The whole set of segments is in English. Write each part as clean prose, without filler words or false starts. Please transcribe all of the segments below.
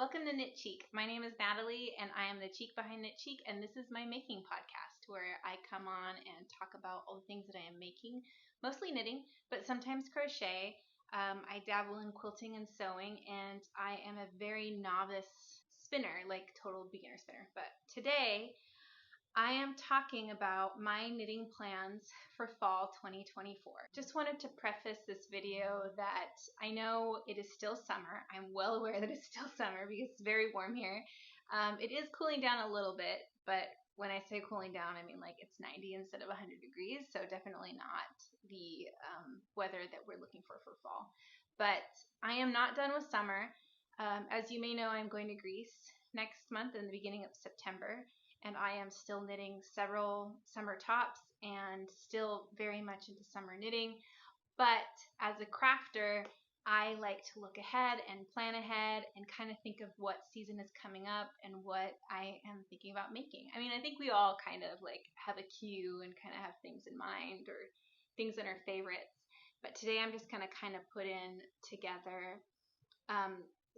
Welcome to Knitcheek. My name is Natalie and I am the cheek behind Knitcheek, and this is my making podcast where I come on and talk about all the things that I am making, mostly knitting, but sometimes crochet. I dabble in quilting and sewing, and I am a very novice spinner, like total beginner spinner. But today I am talking about my knitting plans for fall 2024. Just wanted to preface this video that I know it is still summer. I'm well aware that it's still summer because it's very warm here. It is cooling down a little bit, but when I say cooling down, I mean like it's 90 instead of 100 degrees, so definitely not the weather that we're looking for fall. But I am not done with summer. As you may know, I'm going to Greece next month in the beginning of September. And I am still knitting several summer tops and still very much into summer knitting. But as a crafter, I like to look ahead and plan ahead and kind of think of what season is coming up and what I am thinking about making. I mean, I think we all kind of like have a queue and kind of have things in mind or things that are favorites. But today I'm just going to kind of put in together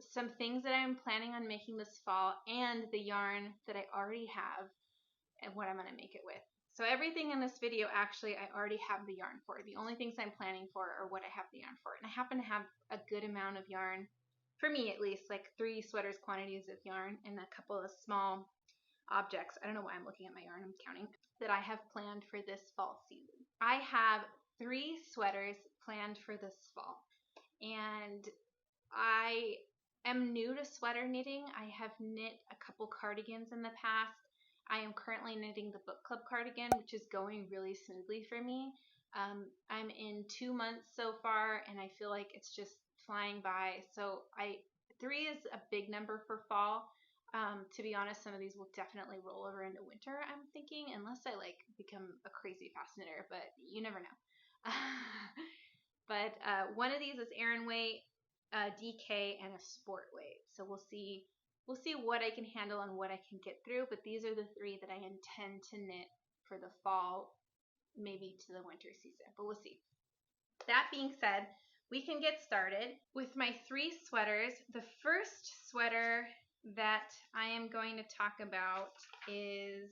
some things that I'm planning on making this fall and the yarn that I already have and what I'm going to make it with. So everything in this video, actually, I already have the yarn for. The only things I'm planning for are what I have the yarn for. And I happen to have a good amount of yarn, for me at least, like 3 sweaters quantities of yarn and a couple of small objects. I don't know why I'm looking at my yarn, I'm counting, that I have planned for this fall season. I have 3 sweaters planned for this fall. And I'm new to sweater knitting. I have knit a couple cardigans in the past. I am currently knitting the book club cardigan, which is going really smoothly for me. I'm in 2 months so far, and I feel like it's just flying by. So 3 is a big number for fall. To be honest, some of these will definitely roll over into winter, I'm thinking, unless I like become a crazy fast knitter, but you never know. But one of these is Aran weight, DK, and a sport weight. So we'll see what I can handle and what I can get through, but these are the 3 that I intend to knit for the fall, maybe to the winter season, but we'll see. That being said, we can get started with my 3 sweaters. The first sweater that I am going to talk about is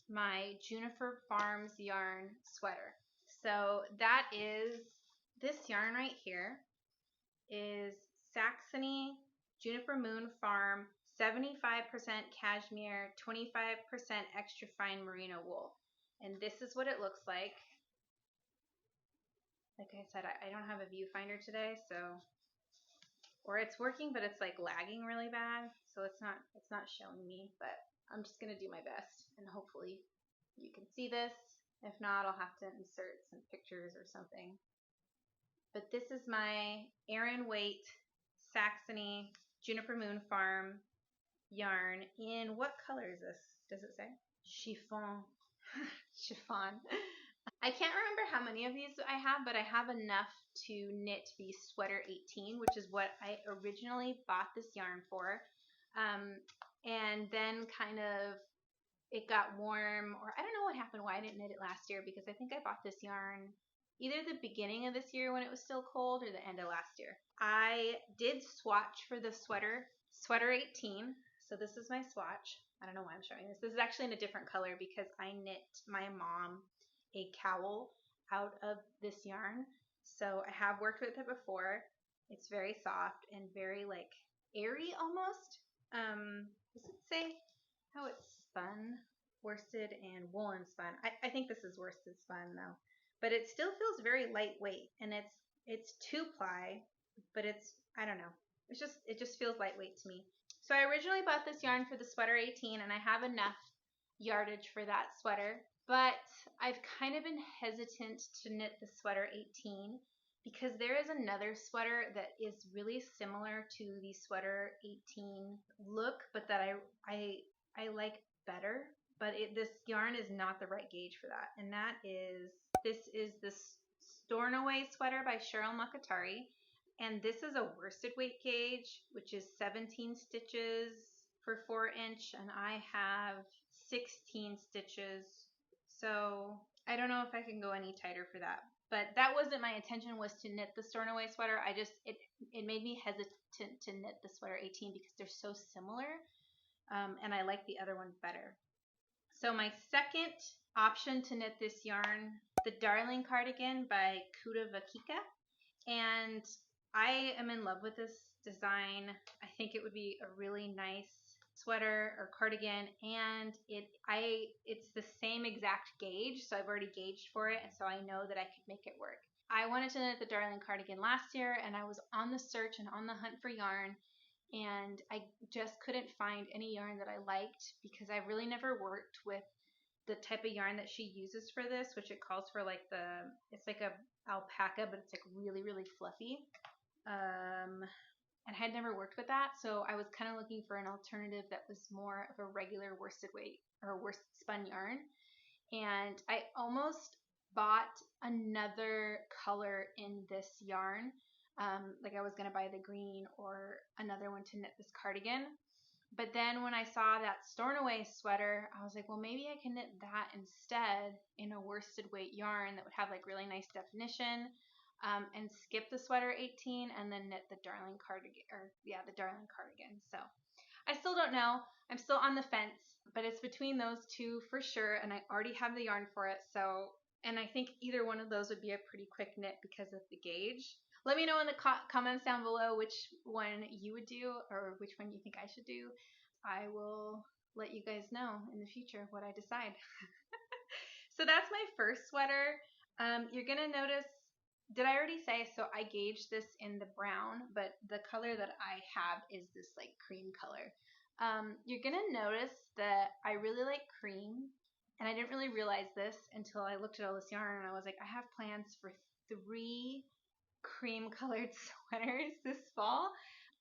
my Juniper Farms Yarn sweater. So that is this yarn right here. Is Saxony Juniper Moon Farm 75% cashmere, 25% extra fine merino wool. And this is what it looks like. Like I said, I don't have a viewfinder today, so, or it's working, but it's like lagging really bad, so it's not showing me, but I'm just gonna do my best, and hopefully you can see this. If not, I'll have to insert some pictures or something. But this is my Aran weight Saxony Juniper Moon Farm yarn in, what color is this? Does it say? Chiffon. Chiffon. I can't remember how many of these I have, but I have enough to knit the sweater 18, which is what I originally bought this yarn for. And then kind of it got warm, or I don't know what happened, why I didn't knit it last year, because I think I bought this yarn either the beginning of this year when it was still cold or the end of last year. I did swatch for the sweater 18. So this is my swatch. I don't know why I'm showing this. This is actually in a different color because I knit my mom a cowl out of this yarn. So I have worked with it before. It's very soft and very like airy almost. Does it say how it's spun? Worsted and woolen spun. I think this is worsted spun though. But it still feels very lightweight, and it's 2-ply, but it's, I don't know, it just feels lightweight to me. So I originally bought this yarn for the sweater 18, and I have enough yardage for that sweater, but I've kind of been hesitant to knit the sweater 18 because there is another sweater that is really similar to the sweater 18 look, but that I like better, but this yarn is not the right gauge for that, and this is the Stornoway sweater by Cheryl Makatari, and this is a worsted weight gauge, which is 17 stitches for 4-inch, and I have 16 stitches, so I don't know if I can go any tighter for that. but that wasn't my intention, was to knit the Stornoway sweater. It made me hesitant to knit the sweater 18 because they're so similar, and I like the other one better. So my second option to knit this yarn, the Darling Cardigan by Kuda Vakika, and I am in love with this design. I think it would be a really nice sweater or cardigan, and it's the same exact gauge, so I've already gauged for it, and so I know that I could make it work. I wanted to knit the Darling Cardigan last year, and I was on the search and on the hunt for yarn, and I just couldn't find any yarn that I liked because I've really never worked with the type of yarn that she uses for this, which it calls for like it's like a alpaca, but it's like really, really fluffy. And I had never worked with that, so I was kind of looking for an alternative that was more of a regular worsted weight or worsted spun yarn. And I almost bought another color in this yarn. Like I was going to buy the green or another one to knit this cardigan. But then when I saw that Stornoway sweater, I was like, well, maybe I can knit that instead in a worsted weight yarn that would have like really nice definition, and skip the sweater 18 and then knit the Darling Cardigan, the Darling Cardigan. So I still don't know. I'm still on the fence, but it's between those two for sure, and I already have the yarn for it. So, and I think either one of those would be a pretty quick knit because of the gauge. Let me know in the comments down below which one you would do or which one you think I should do. I will let you guys know in the future what I decide. So that's my first sweater. You're going to notice, did I already say, so I gauged this in the brown, but the color that I have is this like cream color. You're going to notice that I really like cream, and I didn't really realize this until I looked at all this yarn, and I was like, I have plans for 3 cream colored sweaters this fall.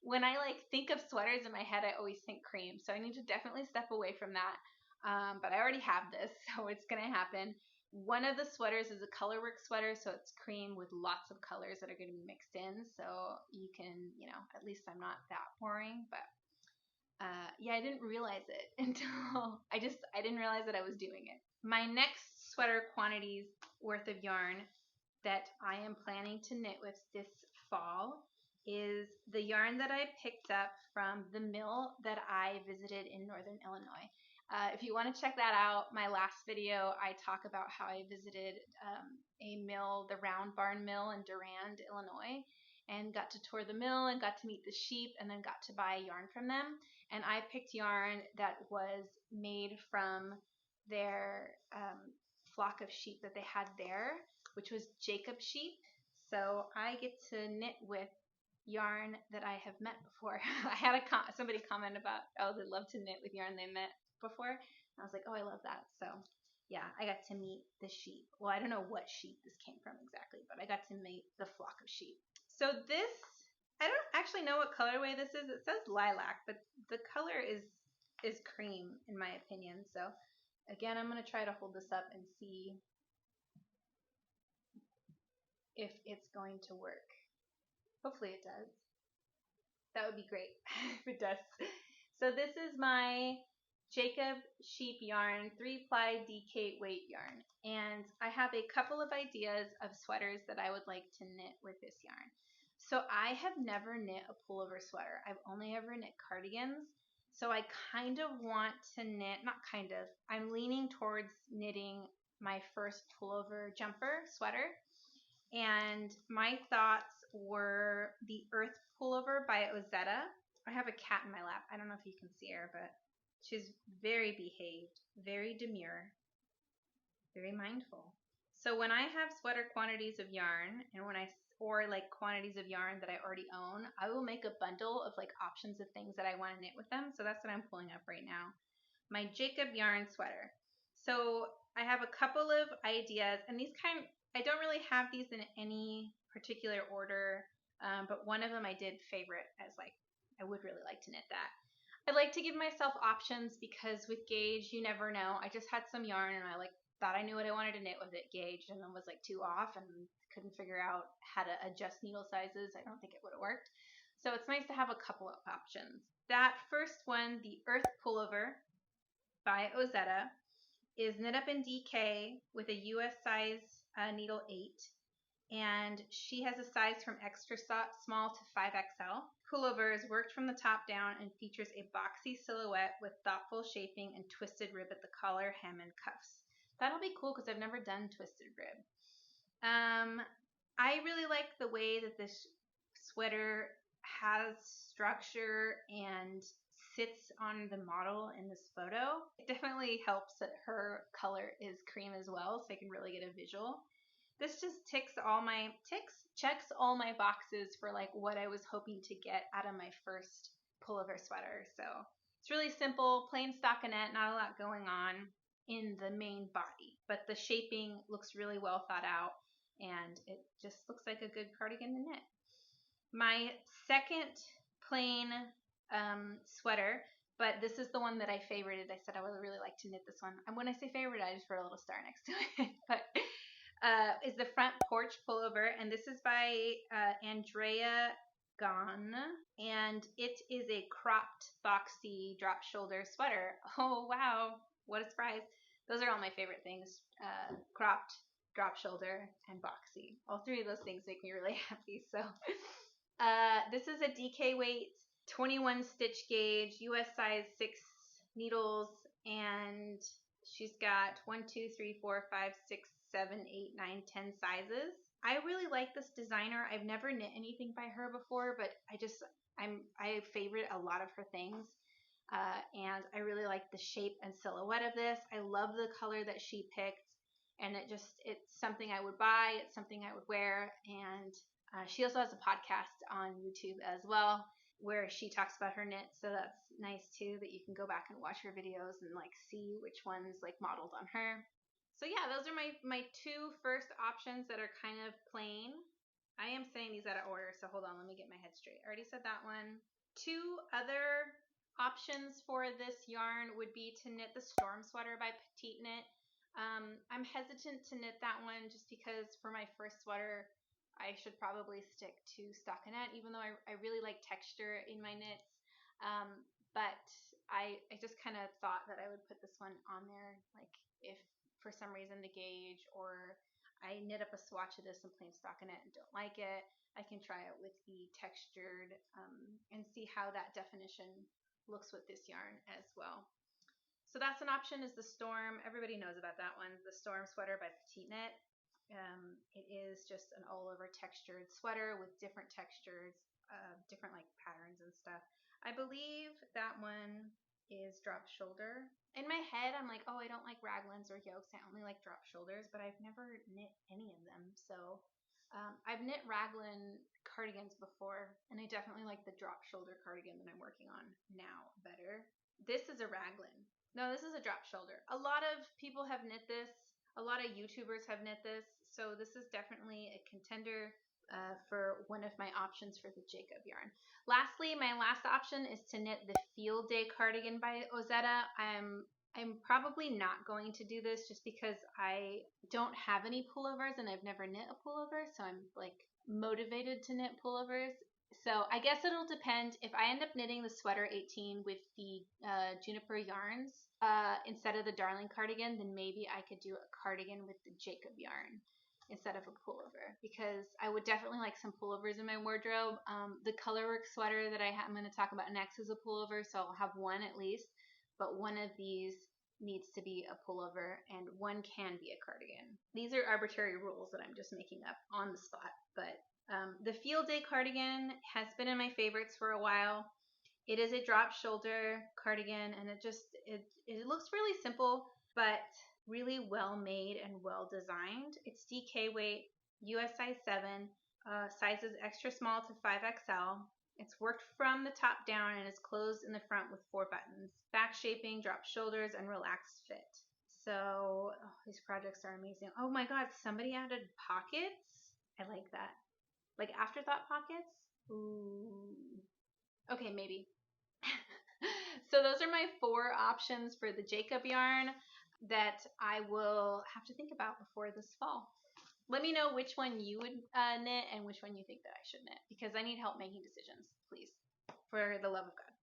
When I like think of sweaters in my head, I always think cream, so I need to definitely step away from that. But I already have this, so it's gonna happen. One of the sweaters is a colorwork sweater, so it's cream with lots of colors that are going to be mixed in, so you can, at least I'm not that boring. But yeah, I didn't realize it until I didn't realize that I was doing it. My next sweater quantities worth of yarn that I am planning to knit with this fall is the yarn that I picked up from the mill that I visited in Northern Illinois. If you want to check that out, my last video, I talk about how I visited a mill, the Round Barn Mill in Durand, Illinois, and got to tour the mill and got to meet the sheep and then got to buy yarn from them. And I picked yarn that was made from their flock of sheep that they had there, which was Jacob sheep. So I get to knit with yarn that I have met before. I had somebody comment about, oh, they love to knit with yarn they met before. And I was like, oh, I love that. So yeah, I got to meet the sheep. Well, I don't know what sheep this came from exactly, but I got to meet the flock of sheep. So this, I don't actually know what colorway this is. It says lilac, but the color is cream in my opinion. So again, I'm going to try to hold this up and see if it's going to work. Hopefully it does. That would be great if it does. So this is my Jacob sheep yarn 3-ply DK weight yarn, and I have a couple of ideas of sweaters that I would like to knit with this yarn. So I have never knit a pullover sweater. I've only ever knit cardigans. So I kind of want to knit, I'm leaning towards knitting my first pullover jumper sweater. And my thoughts were the Earth Pullover by Ozetta. I have a cat in my lap. I don't know if you can see her, but she's very behaved, very demure, very mindful. So when I have sweater quantities of yarn, and or like quantities of yarn that I already own, I will make a bundle of like options of things that I want to knit with them. So that's what I'm pulling up right now. My Jacob yarn sweater. So I have a couple of ideas, and I don't really have these in any particular order, but one of them I did favorite as like, I would really like to knit that. I like to give myself options because with gauge, you never know. I just had some yarn and I thought I knew what I wanted to knit with it, gauged, and then was like too off and couldn't figure out how to adjust needle sizes. I don't think it would have worked. So it's nice to have a couple of options. That first one, the Earth Pullover by Ozetta, is knit up in DK with a US size needle 8. and she has a size from extra small to 5XL. Pullover is worked from the top down and features a boxy silhouette with thoughtful shaping and twisted rib at the collar, hem, and cuffs. That'll be cool because I've never done twisted rib. I really like the way that this sweater has structure and sits on the model in this photo. It definitely helps that her color is cream as well, so I can really get a visual. This just checks all my boxes for like what I was hoping to get out of my first pullover sweater. So it's really simple, plain stockinette, not a lot going on in the main body, but the shaping looks really well thought out, and it just looks like a good cardigan to knit. My second plain sweater, but this is the one that I favorited. I said I would really like to knit this one. And when I say favorite, I just wrote a little star next to it. But is the front porch pullover, and this is by Andrea Gahn, and it is a cropped boxy drop shoulder sweater. Oh wow, what a surprise. Those are all my favorite things, cropped, drop shoulder, and boxy. All three of those things make me really happy. So this is a DK weight, 21 stitch gauge, US size 6 needles, and she's got 1, 2, 3, 4, 5, 6, 7, 8, 9, 10 sizes. I really like this designer. I've never knit anything by her before, but I favorite a lot of her things. And I really like the shape and silhouette of this. I love the color that she picked, and it's something I would buy. It's something I would wear. And she also has a podcast on YouTube as well, where she talks about her knits, so that's nice too, that you can go back and watch her videos and like see which ones like modeled on her. So yeah, those are my two first options that are kind of plain. I am saying these out of order, so hold on, let me get my head straight. I already said that one. Two other options for this yarn would be to knit the Storm Sweater by Petite Knit. I'm hesitant to knit that one just because for my first sweater, I should probably stick to stockinette, even though I really like texture in my knits. But I just kind of thought that I would put this one on there, like if for some reason the gauge, or I knit up a swatch of this in plain stockinette and don't like it, I can try it with the textured and see how that definition looks with this yarn as well. So that's an option, is the Storm. Everybody knows about that one, the Storm Sweater by Petite Knit. It is just an all over textured sweater with different textures, different like patterns and stuff. I believe that one is drop shoulder. In my head, I'm like, oh, I don't like raglans or yokes. I only like drop shoulders, but I've never knit any of them. So I've knit raglan cardigans before, and I definitely like the drop shoulder cardigan that I'm working on now better. This is a raglan. No, this is a drop shoulder. A lot of people have knit this. A lot of YouTubers have knit this. So this is definitely a contender for one of my options for the Jacob yarn. Lastly, my last option is to knit the Field Day cardigan by Ozetta. I'm probably not going to do this just because I don't have any pullovers and I've never knit a pullover, so I'm like motivated to knit pullovers. So I guess it'll depend. If I end up knitting the sweater 18 with the Juniper yarns instead of the Darling cardigan, then maybe I could do a cardigan with the Jacob yarn instead of a pullover, because I would definitely like some pullovers in my wardrobe. The Colorwork sweater that I'm going to talk about next is a pullover, so I'll have one at least, but one of these needs to be a pullover and one can be a cardigan. These are arbitrary rules that I'm just making up on the spot, but the Field Day cardigan has been in my favorites for a while. It is a drop shoulder cardigan, and it looks really simple, but really well made and well designed. It's DK weight, US size 7, sizes extra small to 5XL. It's worked from the top down and is closed in the front with 4 buttons. Back shaping, drop shoulders, and relaxed fit. So these projects are amazing. Oh my god, somebody added pockets? I like that. Like afterthought pockets? Ooh. Okay, maybe. So those are my 4 options for the Jacob yarn that I will have to think about before this fall. Let me know which one you would knit and which one you think that I should knit, because I need help making decisions, please, for the love of God.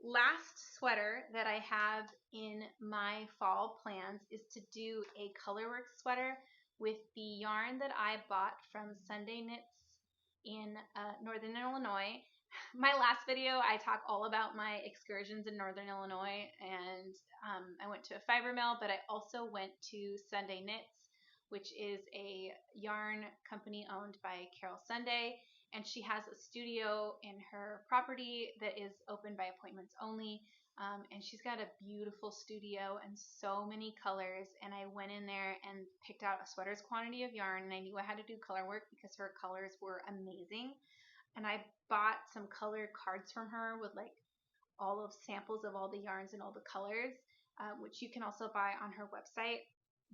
Last sweater that I have in my fall plans is to do a Colorwork sweater with the yarn that I bought from Sunday Knits in Northern Illinois. My last video, I talk all about my excursions in Northern Illinois, and I went to a fiber mill, but I also went to Sunday Knits, which is a yarn company owned by Carol Sunday, and she has a studio in her property that is open by appointments only. And she's got a beautiful studio and so many colors, and I went in there and picked out a sweater's quantity of yarn, and I knew I had to do color work because her colors were amazing. And I bought some color cards from her with like all of samples of all the yarns and all the colors, which you can also buy on her website.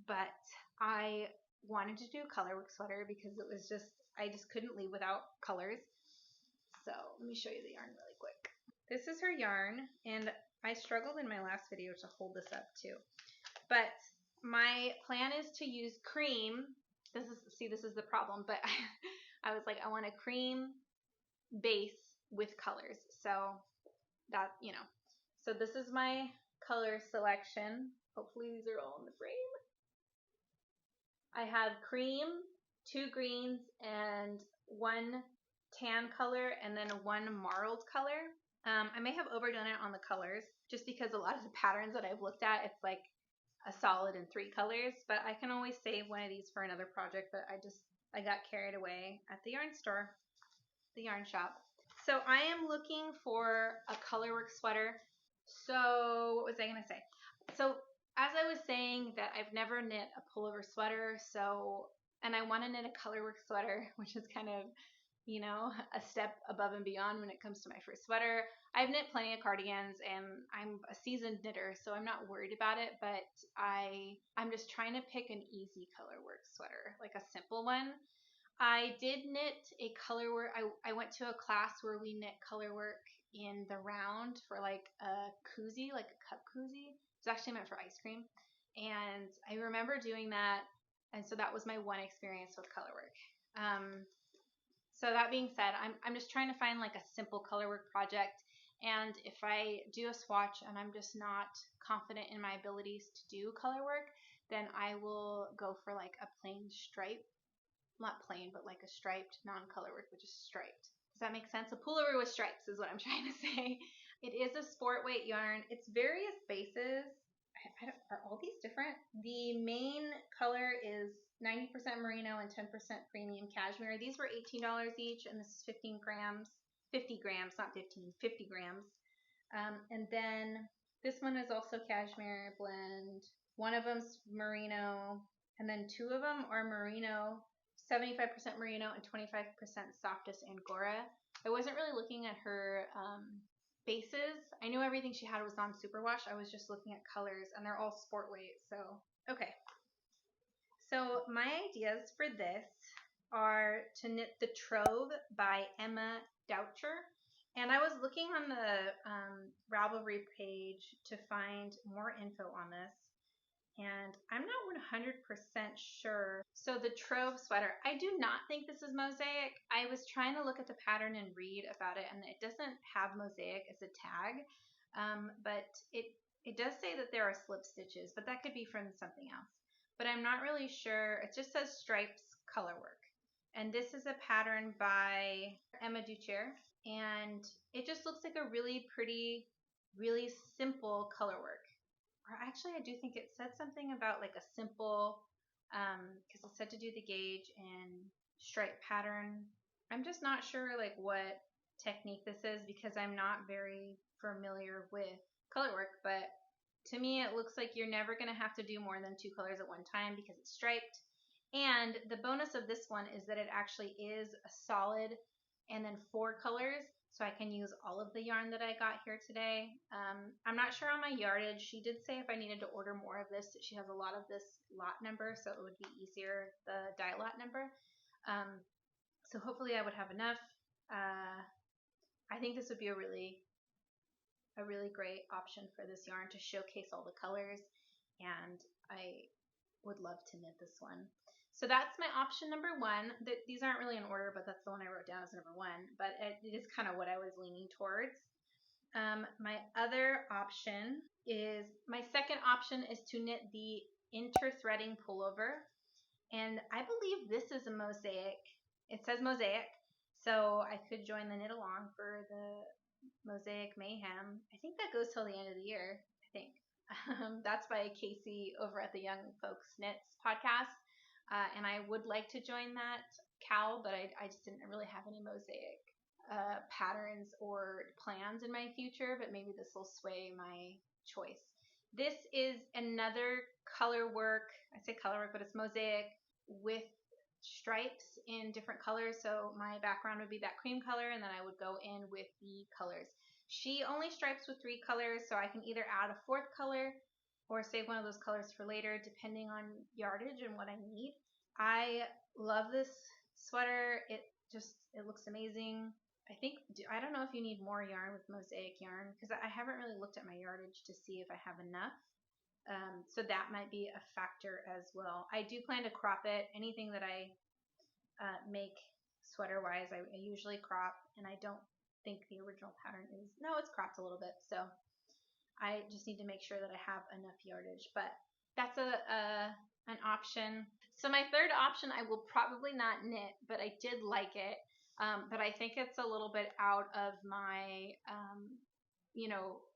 But I wanted to do a color work sweater because it was just, I just couldn't leave without colors. So let me show you the yarn really quick. This is her yarn, and I struggled in my last video to hold this up too. But my plan is to use cream. This is the problem, but I was like, I want a cream base with colors. So that, so this is my color selection. Hopefully these are all in the frame. I have cream, 2 greens, and 1 tan color, and then 1 marled color. I may have overdone it on the colors just because a lot of the patterns that I've looked at, it's like a solid in 3 colors, but I can always save one of these for another project, but I got carried away at the yarn store, the yarn shop. So I am looking for a colorwork sweater. So what was I going to say? So as I was saying that I've never knit a pullover sweater, and I want to knit a colorwork sweater, which is kind of, a step above and beyond when it comes to my first sweater. I've knit plenty of cardigans, and I'm a seasoned knitter, so I'm not worried about it, but I'm just trying to pick an easy colorwork sweater, like a simple one. I did knit a colorwork. I went to a class where we knit colorwork in the round for like a koozie, like a cup koozie. It's actually meant for ice cream. And I remember doing that. And so that was my one experience with colorwork. So that being said, I'm just trying to find like a simple colorwork project. And if I do a swatch and I'm just not confident in my abilities to do colorwork, then I will go for like a plain stripe. Not plain, but like a striped non-colorwork, which is striped. Does that make sense? A pullover with stripes is what I'm trying to say. It is a sport weight yarn. It's various bases. Are all these different? The main color is 90% merino and 10% premium cashmere. These were $18 each, and this is 15 grams. 50 grams, not 15, 50 grams. And then this one is also cashmere blend. One of them's merino, and then 2 of them are merino. 75% merino and 25% softest Angora. I wasn't really looking at her bases. I knew everything she had was on superwash. I was just looking at colors, and they're all sport weight. So, okay. So my ideas for this are to knit the Trove by Emma Doucher. And I was looking on the Ravelry page to find more info on this. And I'm not 100% sure. So the Trove Sweater, I do not think this is Mosaic. I was trying to look at the pattern and read about it, and it doesn't have Mosaic as a tag, but it does say that there are slip stitches, but that could be from something else. But I'm not really sure. It just says stripes colorwork. And this is a pattern by Emma Doucher, and it just looks like a really pretty, really simple colorwork. Or actually, I do think it said something about like a simple, because it said to do the gauge in stripe pattern. I'm just not sure like what technique this is because I'm not very familiar with colorwork, but to me it looks like you're never going to have to do more than 2 colors at one time because it's striped. And the bonus of this one is that it actually is a solid and then 4 colors. So I can use all of the yarn that I got here today. I'm not sure on my yardage. She did say if I needed to order more of this, she has a lot of this lot number, so it would be easier, the die lot number. So hopefully I would have enough. I think this would be a really great option for this yarn to showcase all the colors, and I would love to knit this one. So that's my option number 1. These aren't really in order, but that's the one I wrote down as number 1. But it is kind of what I was leaning towards. My other option is, my second option is to knit the Interthreading Pullover. And I believe this is a mosaic. It says mosaic, so I could join the knit along for the Mosaic Mayhem. I think that goes till the end of the year, I think. That's by Casey over at the Young Folks Knits podcast. And I would like to join that Kal, but I just didn't really have any mosaic patterns or plans in my future, but maybe this will sway my choice. This is another color work. I say color work, but it's mosaic with stripes in different colors. So my background would be that cream color, and then I would go in with the colors. She only stripes with 3 colors, so I can either add a 4th color or save one of those colors for later, depending on yardage and what I need. I love this sweater. It looks amazing. I don't know if you need more yarn with mosaic yarn, because I haven't really looked at my yardage to see if I have enough. So that might be a factor as well. I do plan to crop it. Anything that I make sweater-wise, I usually crop, and I don't think the original pattern is. No, it's cropped a little bit, so I just need to make sure that I have enough yardage. But that's an option. So my third option, I will probably not knit, but I did like it. But I think it's a little bit out of my,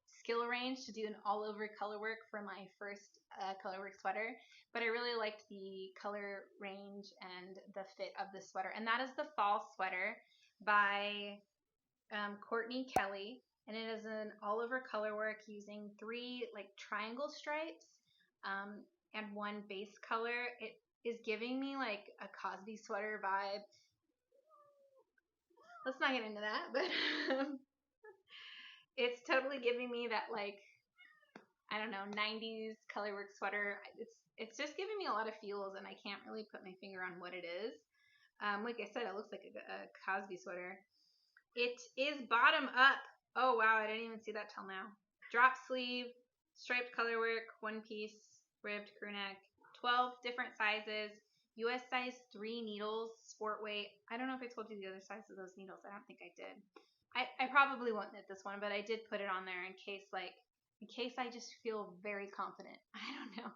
skill range to do an all-over color work for my first color work sweater. But I really liked the color range and the fit of the sweater. And that is the Fall Sweater by Courtney Kelly. And it is an all-over color work using 3 like triangle stripes and 1 base color. It is giving me like a Cosby sweater vibe. Let's not get into that, but it's totally giving me that, like, I don't know, 90s color work sweater. It's just giving me a lot of feels, and I can't really put my finger on what it is. Like I said, it looks like a Cosby sweater. It is bottom up. Oh, wow, I didn't even see that till now. Drop sleeve, striped color work, 1-piece, ribbed crew neck, 12 different sizes, US size 3 needles, sport weight. I don't know if I told you the other size of those needles. I don't think I did. I probably won't knit this one, but I did put it on there in case I just feel very confident. I don't know.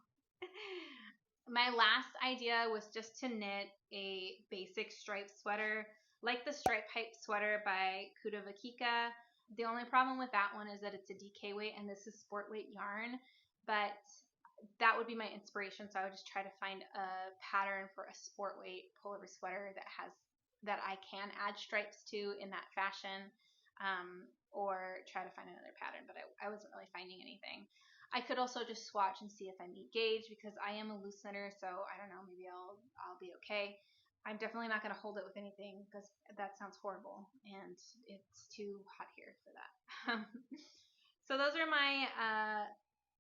My last idea was just to knit a basic striped sweater, like the Stripe Hype sweater by Kuda Vakika. The only problem with that one is that it's a DK weight, and this is sport weight yarn, but that would be my inspiration. So I would just try to find a pattern for a sport weight pullover sweater that I can add stripes to in that fashion, or try to find another pattern, but I wasn't really finding anything. I could also just swatch and see if I meet gauge, because I am a loose knitter, so I don't know, maybe I'll be okay. I'm definitely not going to hold it with anything, because that sounds horrible, and it's too hot here for that. So those are my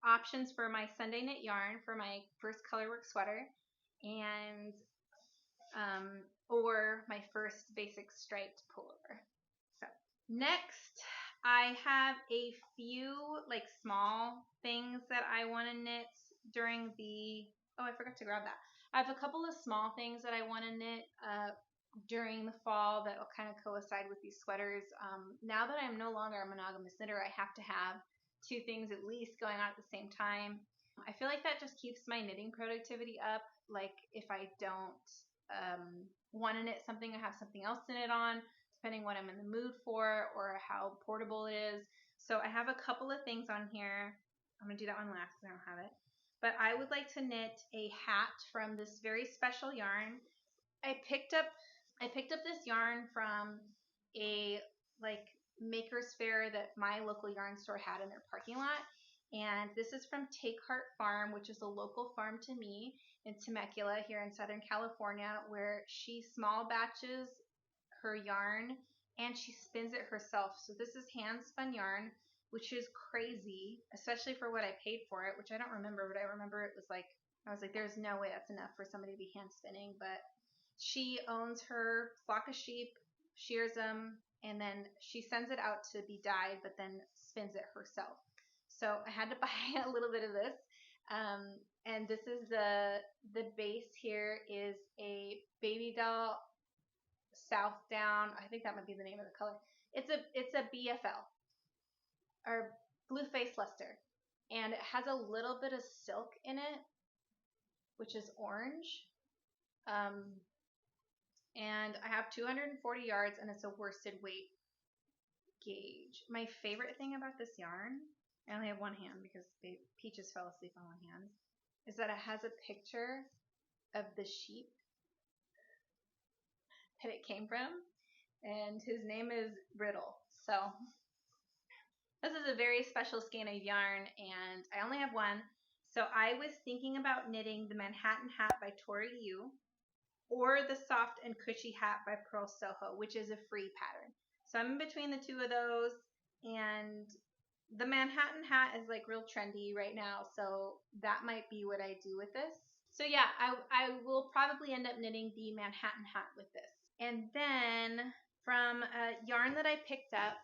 options for my Sunday knit yarn for my first colorwork sweater, and or my first basic striped pullover. So next, I have a few like small things that I want to knit during the. Oh, I forgot to grab that. I have a couple of small things that I want to knit during the fall that will kind of coincide with these sweaters. Now that I'm no longer a monogamous knitter, I have to have 2 things at least going on at the same time. I feel like that just keeps my knitting productivity up. Like if I don't want to knit something, I have something else to knit on, depending what I'm in the mood for or how portable it is. So I have a couple of things on here. I'm going to do that one last because I don't have it. But I would like to knit a hat from this very special yarn. I picked up this yarn from a like maker's fair that my local yarn store had in their parking lot. And this is from Take Heart Farm, which is a local farm to me in Temecula here in Southern California, where she small batches her yarn and she spins it herself. So this is hand spun yarn, which is crazy, especially for what I paid for it, which I don't remember, but I remember it was like, I was like, there's no way that's enough for somebody to be hand spinning. But she owns her flock of sheep, shears them, and then she sends it out to be dyed, but then spins it herself. So I had to buy a little bit of this. And this is the base here is a baby doll South Down. I think that might be the name of the color. It's a BFL or Blue Face Luster, and it has a little bit of silk in it, which is orange. And I have 240 yards, and it's a worsted weight gauge. My favorite thing about this yarn, I only have one hand because Peaches fell asleep on one hand, is that it has a picture of the sheep that it came from, and his name is Riddle. So this is a very special skein of yarn, and I only have one. So I was thinking about knitting the Manhattan Hat by Tori Yu or the Soft and Cushy Hat by Pearl Soho, which is a free pattern. So I'm in between the two of those, and the Manhattan Hat is like real trendy right now, so that might be what I do with this. So yeah, I will probably end up knitting the Manhattan Hat with this. And then from a yarn that I picked up,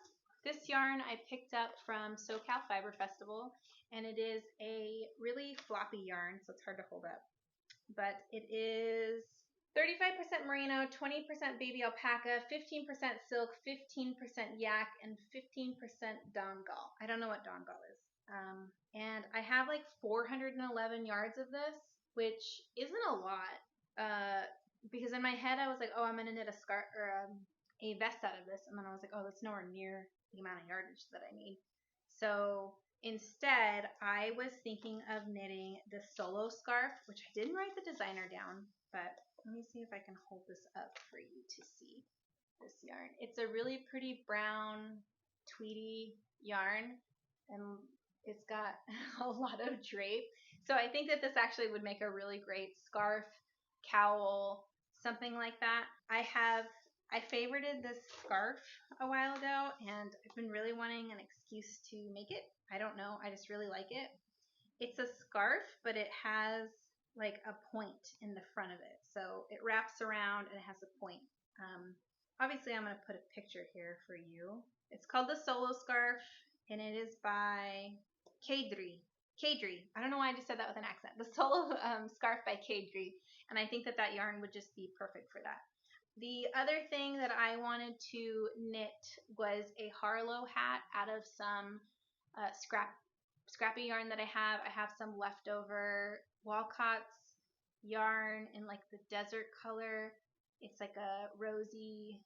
this yarn I picked up from SoCal Fiber Festival, and it is a really floppy yarn, so it's hard to hold up. But it is 35% merino, 20% baby alpaca, 15% silk, 15% yak, and 15% dongal. I don't know what dongal is. And I have like 411 yards of this, which isn't a lot. Because in my head I was like, oh, I'm gonna knit a scarf or a vest out of this, and then I was like, oh, that's nowhere near the amount of yardage that I need. So instead, I was thinking of knitting the solo scarf, which I didn't write the designer down, but let me see if I can hold this up for you to see this yarn. It's a really pretty brown tweedy yarn, and it's got a lot of drape. So I think that this actually would make a really great scarf, cowl, something like that. I favorited this scarf a while ago, and I've been really wanting an excuse to make it. I don't know, I just really like it. It's a scarf, but it has like a point in the front of it. So it wraps around and it has a point. Obviously, I'm going to put a picture here for you. It's called the Solo Scarf, and it is by Kadri. I don't know why I just said that with an accent. The Solo Scarf by Kadri, and I think that that yarn would just be perfect for that. The other thing that I wanted to knit was a Harlow hat out of some scrappy yarn that I have. I have some leftover Walcott's yarn in like the desert color. It's like a rosy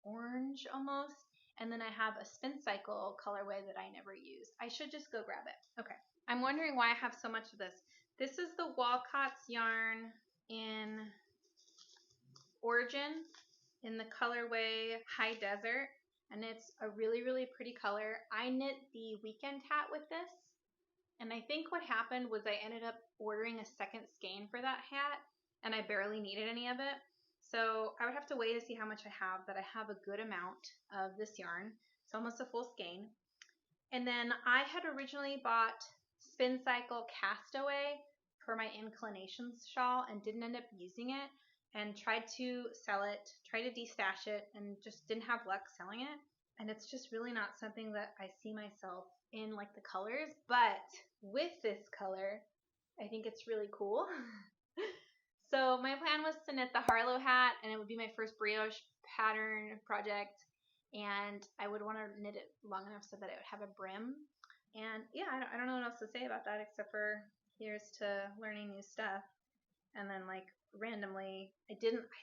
orange almost. And then I have a spin cycle colorway that I never used. I should just go grab it. Okay. I'm wondering why I have so much of this. This is the Walcott's yarn in Origin in the colorway High Desert, and it's a really, really pretty color. I knit the weekend hat with this, and I think what happened was I ended up ordering a second skein for that hat, and I barely needed any of it. So I would have to wait to see how much I have, but I have a good amount of this yarn. It's almost a full skein. And then I had originally bought Spin Cycle Castaway for my Inclinations shawl and didn't end up using it, and tried to sell it, tried to destash it, and just didn't have luck selling it. And it's just really not something that I see myself in, like the colors. But with this color, I think it's really cool. So my plan was to knit the Harlow hat, and it would be my first brioche pattern project, and I would want to knit it long enough so that it would have a brim. And yeah, I don't know what else to say about that except for here's to learning new stuff. And then like randomly, I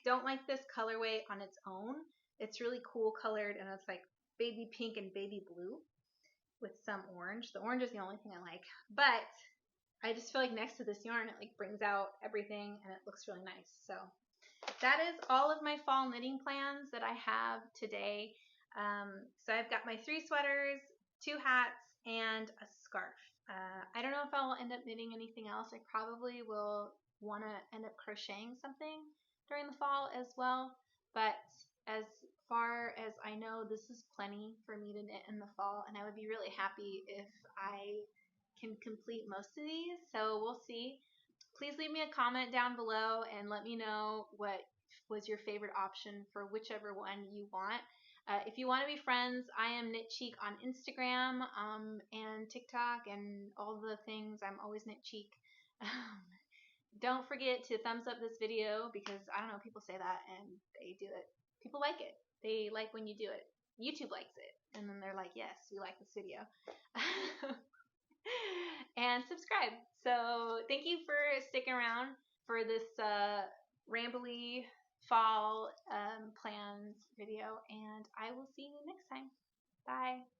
don't like this colorway on its own. It's really cool colored, and it's like baby pink and baby blue with some orange. The orange is the only thing I like, but I just feel like next to this yarn, it like brings out everything, and it looks really nice. So that is all of my fall knitting plans that I have today. So I've got my 3 sweaters, 2 hats, and a scarf. I don't know if I'll end up knitting anything else. I probably will want to end up crocheting something during the fall as well. But as far as I know, this is plenty for me to knit in the fall, and I would be really happy if I can complete most of these. So we'll see. Please leave me a comment down below and let me know what was your favorite option for whichever one you want. If you want to be friends, I am Knitcheek on Instagram and TikTok and all the things. I'm always Knitcheek. Don't forget to thumbs up this video, because I don't know, people say that and they do it. People like it. They like when you do it. YouTube likes it. And then they're like, yes, we like this video. And subscribe. So thank you for sticking around for this rambly fall plans video, and I will see you next time. Bye.